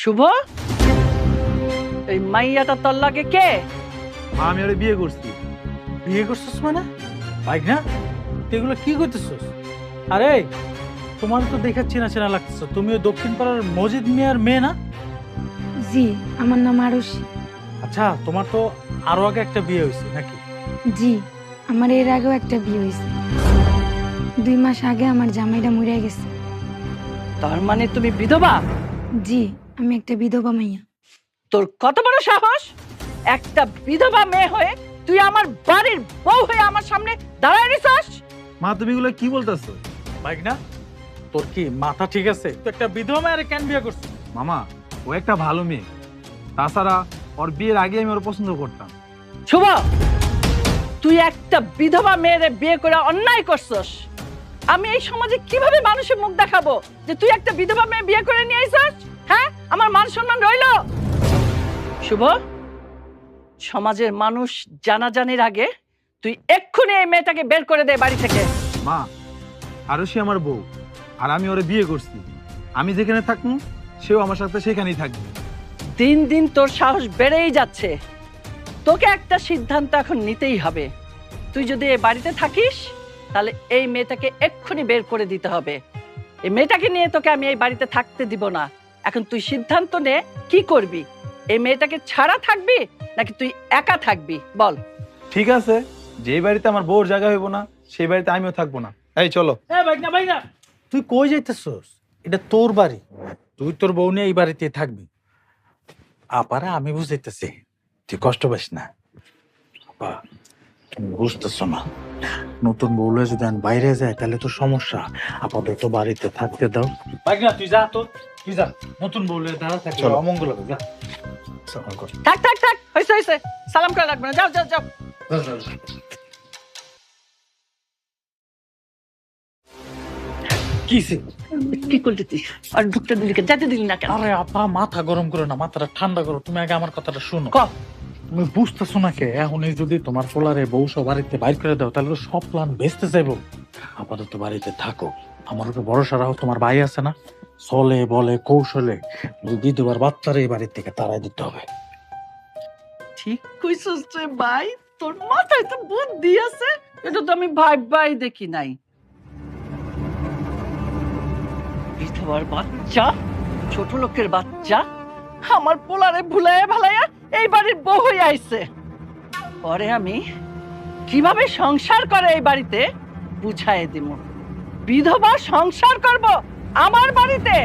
শুভ, এই মাইয়াটা তোর লাগে কে? মা আমি ওরে বিয়ে করছি। বিয়ে করছিস মানে? ভাই না, তুই এগুলো কি করতেছিস? আরে তোমার তো দেখে চেনা চেনা লাগতেছে। তুমি ওই দক্ষিণ পাড়ার মজিদ মিয়ার মেয়ে না? জি, আমার নাম আরুষি। আচ্ছা, তোমার তো আরো আগে একটা বিয়ে হয়েছে নাকি? জি, আমার এর আগেও একটা বিয়ে হয়েছে। 2 মাস আগে আমার জামাইটা মরে গেছে। তার মানে তুমি বিধবা? জি, আমি একটা বিধবা মাইয়া। তোর কত বড় সাহস! একটা বিধবা মেয়ে হয়ে তুই আমার বাড়ির বউ হয়ে আমার সামনে দাঁড়ায় রেছিস? মা তুমি এগুলো কি বলতেছো? ভাই না, তোর কি মাথা ঠিক আছে? তুই একটা বিধবা মেয়ের কেন বিয়ে করছিস? মামা ও একটা ভালো মেয়ে, তাছাড়া ওর বিয়ের আগে আমি ওর পছন্দ করতাম। শুভ, তুই একটা বিধবা মেয়েরে বিয়ে করে অন্যায় করছস। আমি এই সমাজে কিভাবে মানুষের মুখ দেখাবো যে তুই একটা বিধবা মেয়ে বিয়ে করে নিয়ে আইছস? হ্যাঁ, আমার মান সম্মান রইলো? শুভ, সমাজের মানুষ জানাজানির আগে তুই এক্ষুনি এই মেয়েটাকে বের করে দে বাড়ি থেকে। মা আরো সে আমার বউ, আর আমি ওরে বিয়ে করছি। আমি যেখানে থাকবো সেও আমার সাথে সেখানেই থাকবে। দিন দিন তোর সাহস বেড়েই যাচ্ছে। তোকে একটা সিদ্ধান্ত এখন নিতেই হবে। তুই যদি এই বাড়িতে থাকিস তাহলে এই মেয়েটাকে এক্ষুনি বের করে দিতে হবে। এই মেয়েটাকে নিয়ে তোকে আমি এই বাড়িতে থাকতে দিব না। এখন তুই সিদ্ধান্ত নে, কি করবি? এই মেয়েটাকে ছাড়া থাকবি নাকি তুই একা থাকবি বল। ঠিক আছে, যেই বাড়িতে আমার বউর জায়গা হইব না সেই বাড়িতে আমিও থাকবো না। এই চলো। ভাই না, তুই কই যাইতেছস? এটা তোর বাড়ি, তুই তোর বউ নিয়ে এই বাড়িতে থাকবি। আপারা আমি বুঝাইতেছি, তুই কষ্ট পাস না। আপা তুমি বুঝতেছ না, নতুন বউলে যদি আমি বাইরে যাই তাহলে তো সমস্যা। আপাতত বাড়িতে থাকতে দাও। ভাই না, তুই যা, তো তুই যা, নতুন বউলে দাঁড়া থাকলে অমঙ্গল হবে। যা থাক থাক থাক, হয়েছে হয়েছে, সালাম করে রাখবে না, যাও যাও যাও। কি করলি তুই? আর ঢুকতে দিলি কেন? যেতে দিলি না কেন? আরে আপা মাথা গরম করো না, মাথাটা ঠান্ডা করো। তুমি আগে আমার কথাটা শোনো। ক। তুমি বুঝতেছো না কে? এখনই যদি তোমার পোলারে বউ সব বাড়িতে বাইর করে দাও তাহলে তো সব প্ল্যান ভেস্তে যাইব। আপাতত বাড়িতে থাকো, আমার উপর ভরসা রাখো। তোমার ভাই আছে না, চলে বলে কৌশলে ওই বিধবার বাচ্চারা এই বাড়ির থেকে তাড়াই দিতে হবে। ঠিক কইছস রে ভাই, তোর মাথায় তো বুদ্ধি আছে। এটা তো আমি ভাই দেখি নাই। বিধবার বাচ্চা, ছোট লোকের বাচ্চা আমার পোলারে ভুলাইয়া ভালাইয়া এই বাড়ির বউ হয়ে আইছে। পরে আমি কিভাবে সংসার করে এই বাড়িতে বুঝাই দিব। বিধবা সংসার করব আমার বাড়িতে?